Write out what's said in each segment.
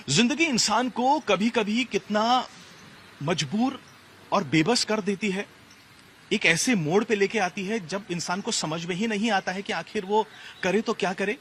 जिंदगी इंसान को कभी कभी कितना मजबूर और बेबस कर देती है। एक ऐसे मोड़ पे लेके आती है जब इंसान को समझ में ही नहीं आता है कि आखिर वो करे तो क्या करे।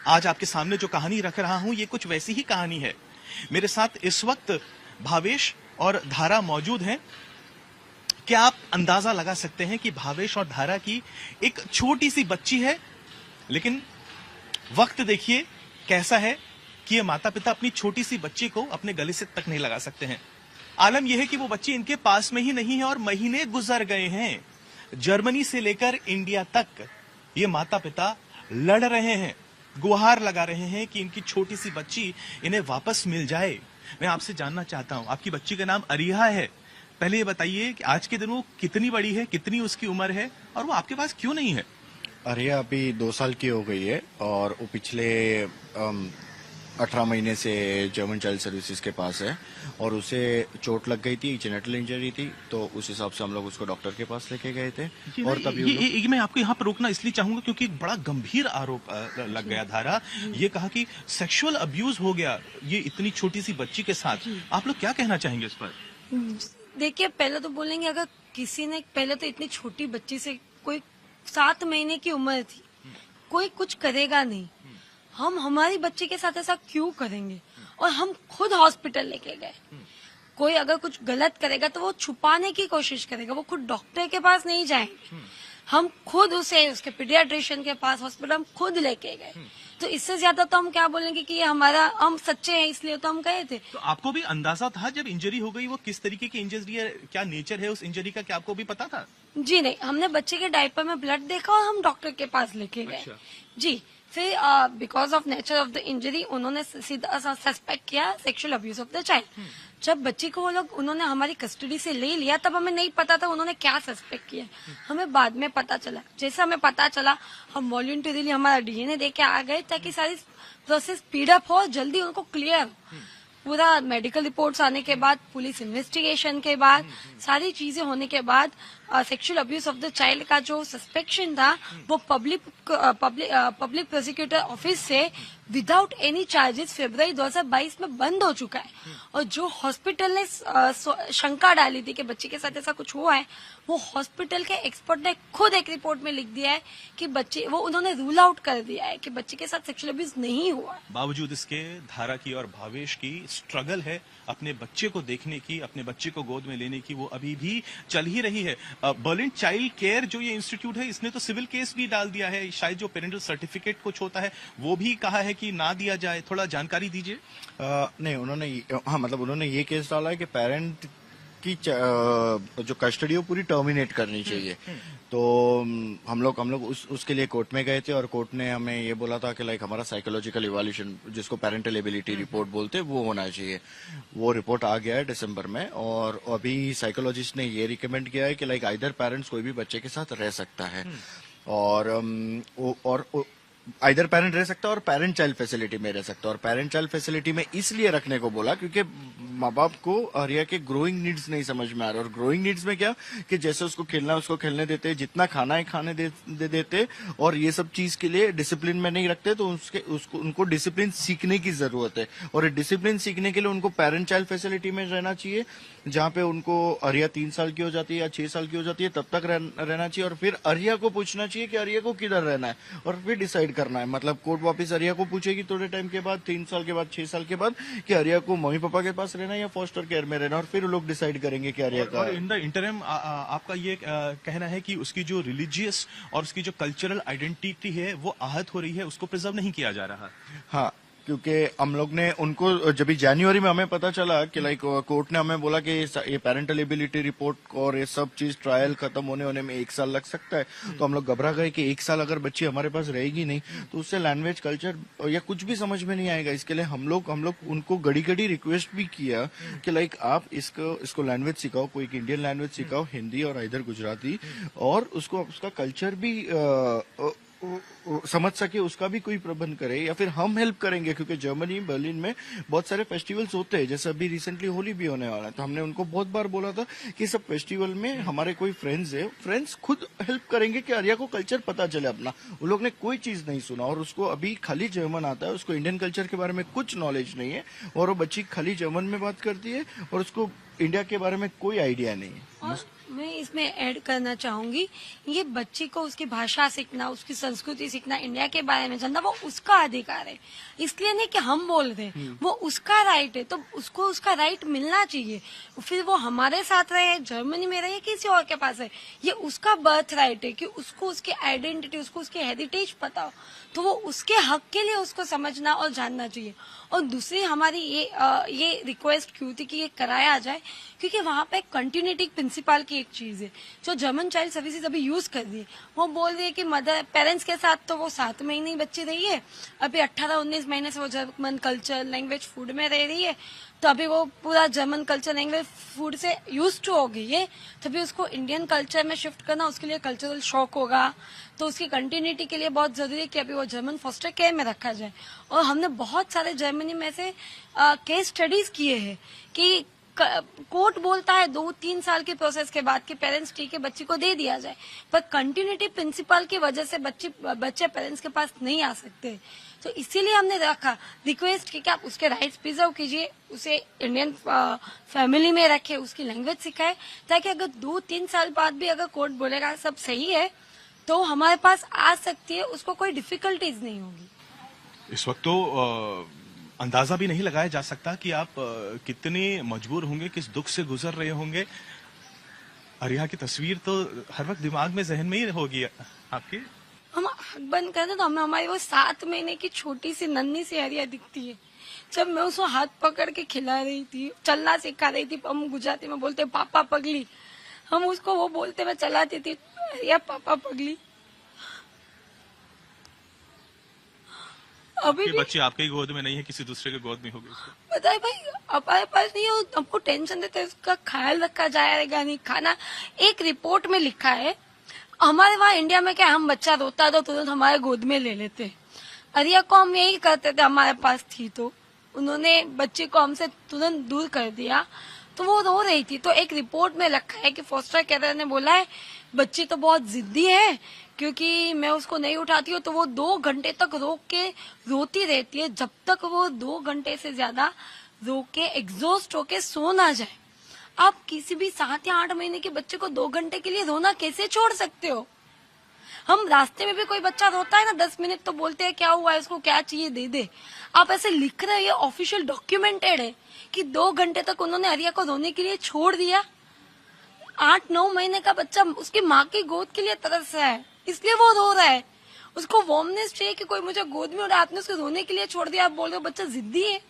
आज आपके सामने जो कहानी रख रहा हूं ये कुछ वैसी ही कहानी है। मेरे साथ इस वक्त भावेश और धारा मौजूद हैं। क्या आप अंदाजा लगा सकते हैं कि भावेश और धारा की एक छोटी सी बच्ची है, लेकिन वक्त देखिए कैसा है कि ये माता पिता अपनी छोटी सी बच्ची को अपने गले से तक नहीं लगा सकते हैं। आलम यह है कि वो बच्ची इनके पास में ही नहीं है और महीने गुजर गए हैं। जर्मनी से लेकर इंडिया तक ये माता पिता लड़ रहे हैं, गुहार लगा रहे हैं कि इनकी छोटी सी बच्ची इन्हें वापस मिल जाए। मैं आपसे जानना चाहता हूं, आपकी बच्ची का नाम अरिहा है। पहले ये बताइए कि आज के दिन वो कितनी बड़ी है, कितनी उसकी उम्र है और वो आपके पास क्यों नहीं है? अरिया अभी 2 साल की हो गई है और वो पिछले 18 महीने से जर्मन चाइल्ड सर्विसेज के पास है और उसे चोट लग गई थी, जेनेटल इंजरी थी, तो उस हिसाब से हम लोग उसको डॉक्टर के पास लेके गए थे। और तभी ये मैं आपको यहाँ पर रोकना इसलिए चाहूंगा क्योंकि एक बड़ा गंभीर आरोप लग गया धारा। ये कहा कि सेक्सुअल अब्यूज हो गया ये इतनी छोटी सी बच्ची के साथ। आप लोग क्या कहना चाहेंगे इस पर? देखिए, पहले तो बोलेंगे अगर किसी ने पहले तो इतनी छोटी बच्ची से, कोई 7 महीने की उम्र थी, कोई कुछ करेगा नहीं। हम हमारी बच्ची के साथ ऐसा क्यों करेंगे? और हम खुद हॉस्पिटल लेके गए। कोई अगर कुछ गलत करेगा तो वो छुपाने की कोशिश करेगा, वो खुद डॉक्टर के पास नहीं जाएंगे। हम खुद उसे उसके पीडियाट्रिशियन के पास हॉस्पिटल हम खुद लेके गए। तो इससे ज्यादा तो हम क्या बोलेंगे कि ये हमारा, हम सच्चे हैं इसलिए तो हम गए थे। तो आपको भी अंदाजा था जब इंजरी हो गई वो किस तरीके की इंजरी है, क्या नेचर है उस इंजरी का, क्या आपको भी पता था? जी नहीं, हमने बच्चे के डायपर में ब्लड देखा और हम डॉक्टर के पास लेके गए। अच्छा। जी, फिर because of nature of the injury उन्होंने सीधा सस्पेक्ट किया sexual abuse of the child. जब बच्ची को वो लोग उन्होंने हमारी कस्टडी से ले लिया तब हमें नहीं पता था उन्होंने क्या सस्पेक्ट किया। हमें बाद में पता चला। जैसे हमें पता चला हम वॉलंटरीली हमारा डीएनए दे के आ गए ताकि सारी प्रोसेस स्पीड अप हो, जल्दी उनको क्लियर। पूरा मेडिकल रिपोर्ट्स आने के बाद, पुलिस इन्वेस्टिगेशन के बाद, सारी चीजें होने के बाद sexual abuse of the child का जो सस्पेक्शन था वो पब्लिक प्रोसिक्यूटर ऑफिस से विदाउट एनी चार्जेस फरवरी 2022 में बंद हो चुका है। और जो हॉस्पिटल ने शंका डाली थी कि बच्ची के साथ ऐसा कुछ हुआ है, वो हॉस्पिटल के एक्सपर्ट ने खुद एक रिपोर्ट में लिख दिया है कि बच्चे, वो उन्होंने रूल आउट कर दिया है कि बच्चे के साथ सेक्सुअल अब्यूज नहीं हुआ। बावजूद इसके धारा की और भावेश की स्ट्रगल है अपने बच्चे को देखने की, अपने बच्चे को गोद में लेने की, वो अभी भी चल ही रही है। बर्लिन चाइल्ड केयर जो ये इंस्टीट्यूट है इसने तो सिविल केस भी डाल दिया है। शायद जो पेरेंटल सर्टिफिकेट कुछ होता है वो भी कहा है कि ना दिया जाए। थोड़ा जानकारी दीजिए। नहीं, उन्होंने ये केस डाला है कि पेरेंट की जो कस्टडी है वो पूरी टर्मिनेट करनी चाहिए। तो हम लोग उसके लिए कोर्ट में गए थे और कोर्ट ने हमें ये बोला था कि लाइक हमारा साइकोलॉजिकल इवैल्यूएशन, जिसको पेरेंटल एबिलिटी रिपोर्ट बोलते हैं, वो होना चाहिए। वो रिपोर्ट आ गया है दिसंबर में और अभी साइकोलॉजिस्ट ने ये रिकमेंड किया है कि लाइक आइदर पेरेंट्स कोई भी बच्चे के साथ रह सकता है और आइदर पेरेंट रह सकता है और पेरेंट चाइल्ड फैसिलिटी में रह सकता है। और पेरेंट चाइल्ड फैसिलिटी में इसलिए रखने को बोला क्योंकि माँ बाप को आर्या के ग्रोइंग नीड्स नहीं समझ में आ रहा। और ग्रोइंग नीड्स में क्या कि जैसे उसको खेलना है उसको खेलने देते, जितना खाना है खाने देते और ये सब चीज के लिए डिसिप्लिन में नहीं रखते। तो उनको डिसिप्लिन सीखने की जरूरत है और डिसिप्लिन सीखने के लिए उनको पेरेंट चाइल्ड फैसिलिटी में रहना चाहिए, जहाँ पे उनको आर्या 3 साल की हो जाती है या 6 साल की हो जाती है तब तक रहना चाहिए। और फिर आर्या को पूछना चाहिए कि आर्या को किधर रहना है और फिर डिसाइड करना है। मतलब कोर्ट वापस आर्या को पूछेगी थोड़े टाइम के बाद, 3 साल के बाद, 6 साल के बाद, कि आर्या को मम्मी पापा के पास रहना है या फॉस्टर केयर में रहना, और फिर लोग डिसाइड करेंगे कि आर्या का। और इन द इंटरम आपका ये कहना है कि उसकी जो रिलीजियस और उसकी जो कल्चरल आइडेंटिटी है वो आहत हो रही है, उसको प्रिजर्व नहीं किया जा रहा। हाँ, क्योंकि हम लोग ने उनको जब जनवरी में हमें पता चला कि लाइक कोर्ट ने हमें बोला कि ये पेरेंटल एबिलिटी रिपोर्ट और ये सब चीज ट्रायल खत्म होने में 1 साल लग सकता है। तो हम लोग घबरा गए कि 1 साल अगर बच्ची हमारे पास रहेगी नहीं तो उससे लैंग्वेज, कल्चर या कुछ भी समझ में नहीं आएगा। इसके लिए हम लोग उनको घड़ी रिक्वेस्ट भी किया कि लाइक आप इसको लैंग्वेज सिखाओ, कोई इंडियन लैंग्वेज सिखाओ, हिंदी और इधर गुजराती, और उसको उसका कल्चर भी समझ सके उसका भी कोई प्रबंध करे, या फिर हम हेल्प करेंगे, क्योंकि जर्मनी बर्लिन में बहुत सारे फेस्टिवल्स होते हैं, जैसे अभी रिसेंटली होली भी होने वाला है, तो हमने उनको बहुत बार बोला था कि सब फेस्टिवल में हमारे कोई फ्रेंड्स है, फ्रेंड्स खुद हेल्प करेंगे कि आर्या को कल्चर पता चले अपना। उन लोग ने कोई चीज नहीं सुना और उसको अभी खाली जर्मन आता है, उसको इंडियन कल्चर के बारे में कुछ नॉलेज नहीं है, और वो बच्ची खाली जर्मन में बात करती है और उसको इंडिया के बारे में कोई आइडिया नहीं है। और मैं इसमें ऐड करना चाहूंगी, ये बच्ची को उसकी भाषा सीखना, उसकी संस्कृति सीखना, इंडिया के बारे में जानना, वो उसका अधिकार है। इसलिए नहीं कि हम बोल रहे हैं, वो उसका राइट है, तो उसको उसका राइट मिलना चाहिए। फिर वो हमारे साथ रहे, जर्मनी में रहे, किसी और के पास है, ये उसका बर्थ राइट है कि उसको उसकी आइडेंटिटी, उसको उसकी हेरिटेज पता हो, तो वो उसके हक के लिए उसको समझना और जानना चाहिए। और दूसरी हमारी ये रिक्वेस्ट क्यों थी कि ये कराया जाए, क्योंकि वहाँ पे कंटिन्यूटी प्रिंसिपल की एक चीज है जो जर्मन चाइल्ड सर्विसेज अभी यूज कर रही है। वो बोल रही है कि मदर पेरेंट्स के साथ तो वो 7 महीने ही बच्ची रही है, अभी 18-19 महीने से वो जर्मन कल्चर, लैंग्वेज, फूड में रह रही है, तो अभी वो पूरा जर्मन कल्चर, लैंग्वेज, फूड से यूज टू हो गई है, तभी उसको इंडियन कल्चर में शिफ्ट करना उसके लिए कल्चरल शॉक होगा। तो उसकी कंटिन्यूटी के लिए बहुत जरूरी है कि अभी वो जर्मन फॉस्टर केयर में रखा जाए। और हमने बहुत सारे जर्मनी में से केस स्टडीज किए हैं कि कोर्ट बोलता है 2-3 साल के प्रोसेस के बाद कि पेरेंट्स ठीक है बच्ची को दे दिया जाए, पर कंटिन्यूटी प्रिंसिपल की वजह से बच्चे पेरेंट्स के पास नहीं आ सकते। तो इसीलिए हमने रखा रिक्वेस्ट की कि आप उसके राइट्स प्रिजर्व कीजिए, उसे इंडियन फैमिली में रखे, उसकी लैंग्वेज सिखाए, ताकि अगर 2-3 साल बाद भी अगर कोर्ट बोलेगा सब सही है तो हमारे पास आ सकती है, उसको कोई डिफिकल्टीज नहीं होगी। इस वक्त तो अंदाजा भी नहीं लगाया जा सकता कि आप कितने मजबूर होंगे, किस दुख से गुजर रहे होंगे। आर्या की तस्वीर तो हर वक्त दिमाग में, जहन में ही होगी आपके। हम आँख बंद करते तो हमें हमारी वो 7 महीने की छोटी सी नन्ही सी आर्या दिखती है। जब मैं उसको हाथ पकड़ के खिला रही थी, चलना सिखा रही थी, हम गुजराती में बोलते पापा पगली, हम उसको वो बोलते मैं चलाती थी, या पापा पगली। अभी भी बच्चे आपके ही गोद में नहीं है, किसी दूसरे के गोद में होगी। पता है भाई, हमारे पास नहीं है, हमको टेंशन देते हैं, उसका ख्याल रखा जाएगा नहीं। खाना एक रिपोर्ट में लिखा है, हमारे वहाँ इंडिया में क्या, हम बच्चा रोता तो तुरंत हमारे गोद में ले लेते। आर्या को हम यही करते थे, हमारे पास थी तो उन्होंने बच्चे को हमसे तुरंत दूर कर दिया, तो वो रो रही थी। तो एक रिपोर्ट में लिखा है कि फॉस्टर केयर ने बोला है बच्ची तो बहुत जिद्दी है, क्योंकि मैं उसको नहीं उठाती हूँ तो वो 2 घंटे तक रोती रहती है, जब तक वो 2 घंटे से ज्यादा रो के एग्जॉस्ट होके सो ना जाए। आप किसी भी 7 या 8 महीने के बच्चे को 2 घंटे के लिए रोना कैसे छोड़ सकते हो? हम रास्ते में भी कोई बच्चा रोता है ना 10 मिनट तो बोलते हैं क्या हुआ है, उसको क्या चाहिए दे दे। आप ऐसे लिख रहे हो, ये ऑफिशियल डॉक्यूमेंटेड है कि 2 घंटे तक उन्होंने आर्या को रोने के लिए छोड़ दिया। 8-9 महीने का बच्चा उसकी माँ की गोद के लिए तरस रहा है, इसलिए वो रो रहा है। उसको वार्मनेस चाहिए कि कोई मुझे गोद में उठा, आपने उसको रोने के लिए छोड़ दिया, आप बोल रहे हो बच्चा जिद्दी है।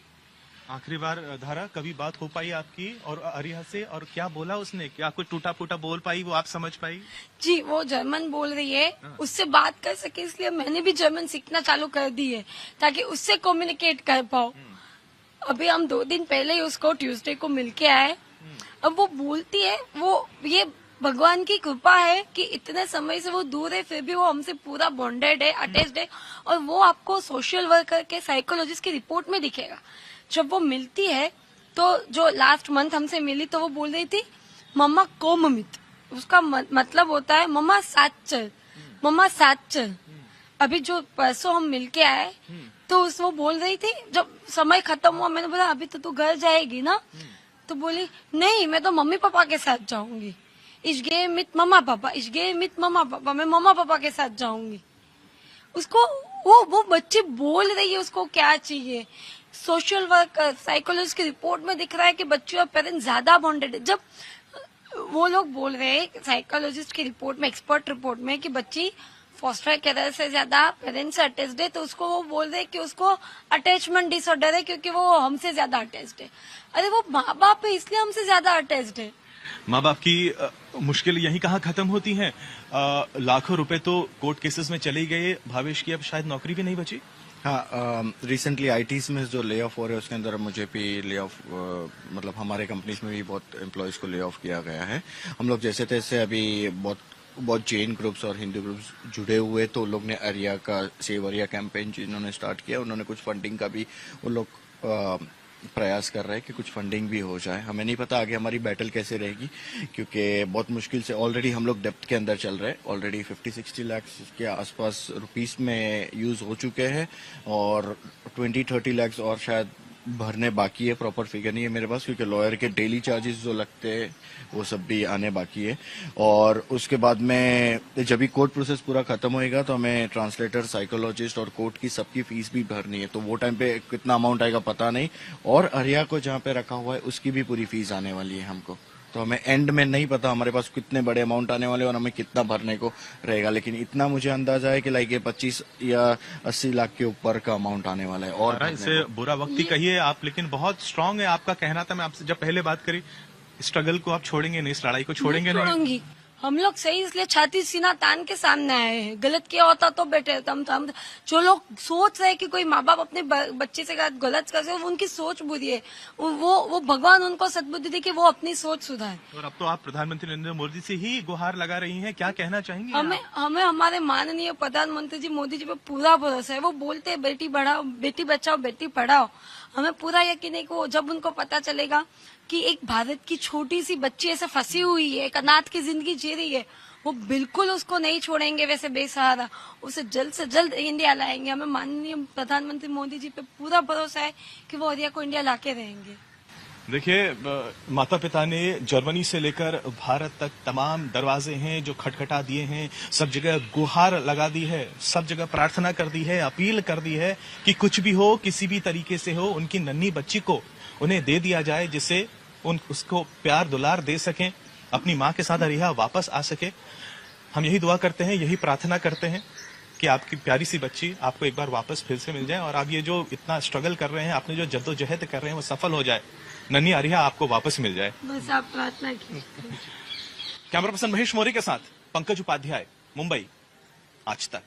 आखिरी बार धारा कभी बात हो पाई आपकी और आर्या से, और क्या बोला उसने, क्या कोई टूटा फूटा बोल पाई, वो आप समझ पाई? जी, वो जर्मन बोल रही है, उससे बात कर सके इसलिए मैंने भी जर्मन सीखना चालू कर दी है, ताकि उससे कम्युनिकेट कर पाओ। अभी हम 2 दिन पहले ही उसको ट्यूसडे को मिलके आए, अब वो बोलती है, वो ये भगवान की कृपा है कि इतने समय से वो दूर है, फिर भी वो हमसे पूरा बॉन्डेड है, अटैच्ड है, और वो आपको सोशल वर्कर के, साइकोलॉजिस्ट की रिपोर्ट में दिखेगा। जब वो मिलती है तो जो लास्ट मंथ हमसे मिली तो वो बोल रही थी मम्मा कोममित, उसका मतलब होता है मम्मा साथ चल, मम्मा साथ चल। अभी जो परसों हम मिलके आए तो वो बोल रही थी, जब समय खत्म हुआ मैंने बोला अभी तो तू घर जाएगी ना, तो बोली नहीं मैं तो मम्मी पापा के साथ जाऊंगी, इश्गे मित मम्मा पापा, इश्गे मित मम्मा पापा, मैं मम्मा पापा के साथ जाऊंगी। उसको वो बच्ची बोल रही है उसको क्या चाहिए। सोशल वर्क, साइकोलॉजिस्ट की रिपोर्ट में दिख रहा है कि बच्चे और पेरेंट्स ज्यादा बॉन्डेड है। जब वो लोग बोल रहे हैं साइकोलॉजिस्ट की रिपोर्ट में, एक्सपर्ट रिपोर्ट में, कि बच्ची फॉस्टर केयर से ज्यादा पेरेंट्स से अटैच्ड है, तो उसको वो बोल रहे हैं कि उसको अटैचमेंट डिसऑर्डर है, क्योंकि वो हमसे ज्यादा अटैच्ड है। अरे वो माँ बाप है इसलिए हमसे ज्यादा अटैच्ड है। माँ बाप की मुश्किल यही कहाँ खत्म होती है? लाखों रुपए तो कोर्ट केसेस में चले गए, भावेश की अब शायद नौकरी भी नहीं बची। हाँ, रिसेंटली आईटीज में जो ले ऑफ हो रहे हैं उसके अंदर मुझे भी ले ऑफ, मतलब हमारे कंपनीज में भी बहुत एम्प्लॉयज को ले ऑफ किया गया है। हम लोग जैसे तैसे अभी बहुत बहुत जैन ग्रुप्स और हिंदू ग्रुप्स जुड़े हुए, तो लोग ने अरिया का सेव अरिया कैंपेन जिन्होंने स्टार्ट किया, उन्होंने कुछ फंडिंग का भी वो लोग प्रयास कर रहे हैं कि कुछ फंडिंग भी हो जाए। हमें नहीं पता आगे हमारी बैटल कैसे रहेगी, क्योंकि बहुत मुश्किल से ऑलरेडी हम लोग डेप्थ के अंदर चल रहे हैं। ऑलरेडी 50-60 लाख के आसपास रुपीस में यूज हो चुके हैं और 20-30 लाख और शायद भरने बाकी है। प्रॉपर फिगर नहीं है मेरे पास, क्योंकि लॉयर के डेली चार्जेस जो लगते हैं वो सब भी आने बाकी है। और उसके बाद में जब भी कोर्ट प्रोसेस पूरा खत्म होएगा तो हमें ट्रांसलेटर, साइकोलॉजिस्ट और कोर्ट की सबकी फीस भी भरनी है, तो वो टाइम पे कितना अमाउंट आएगा पता नहीं। और अरिया को जहाँ पे रखा हुआ है उसकी भी पूरी फीस आने वाली है हमको, तो हमें एंड में नहीं पता हमारे पास कितने बड़े अमाउंट आने वाले और हमें कितना भरने को रहेगा, लेकिन इतना मुझे अंदाजा है कि लाइक ये 25 या 80 लाख के ऊपर का अमाउंट आने वाला है। और इसे बुरा वक्त ही कहिए आप, लेकिन बहुत स्ट्रांग है आपका कहना था। मैं आपसे जब पहले बात करी, स्ट्रगल को आप छोड़ेंगे नहीं, इस लड़ाई को छोड़ेंगे नहीं। छोड़ूंगी। हम लोग सही इसलिए छाती सीना तान के सामने आए हैं। गलत किया होता तो बेटे हम जो लोग सोच रहे हैं कि कोई माँ बाप अपने बच्चे से गलत कर रहे, उनकी सोच बुरी है। वो भगवान उनको सद्बुद्धि दे कि वो अपनी सोच सुधारे। और अब तो आप प्रधानमंत्री नरेंद्र मोदी से ही गुहार लगा रही हैं, क्या कहना चाहेंगी? हमें हमारे माननीय प्रधानमंत्री जी मोदी जी पे पूरा भरोसा है। वो बोलते हैं बेटी बढ़ाओ, बेटी बचाओ, बेटी पढ़ाओ। हमें पूरा यकीन है कि जब उनको पता चलेगा कि एक भारत की छोटी सी बच्ची ऐसे फंसी हुई है, एक अनाथ की जिंदगी जी रही है, वो बिल्कुल उसको नहीं छोड़ेंगे वैसे बेसहारा, उसे जल्द से जल्द इंडिया लाएंगे। हमें माननीय प्रधानमंत्री मोदी जी पे पूरा भरोसा है कि वो अरिया को इंडिया लाके रहेंगे। देखिए, माता पिता ने जर्मनी से लेकर भारत तक तमाम दरवाजे हैं जो खटखटा दिए हैं, सब जगह गुहार लगा दी है, सब जगह प्रार्थना कर दी है, अपील कर दी है कि कुछ भी हो, किसी भी तरीके से हो, उनकी नन्ही बच्ची को उन्हें दे दिया जाए, जिससे उसको प्यार दुलार दे सकें, अपनी माँ के साथ अरिया वापस आ सके। हम यही दुआ करते हैं, यही प्रार्थना करते हैं कि आपकी प्यारी सी बच्ची आपको एक बार वापस फिर से मिल जाए और आप ये जो इतना स्ट्रगल कर रहे हैं, आपने जो जद्दोजहद कर रहे हैं, वो सफल हो जाए, नन्ही अरिया आपको वापस मिल जाए। बस आप प्रार्थना कीजिए। कैमरा पर्सन महेश मौर्य के साथ पंकज उपाध्याय, मुंबई, आज तक।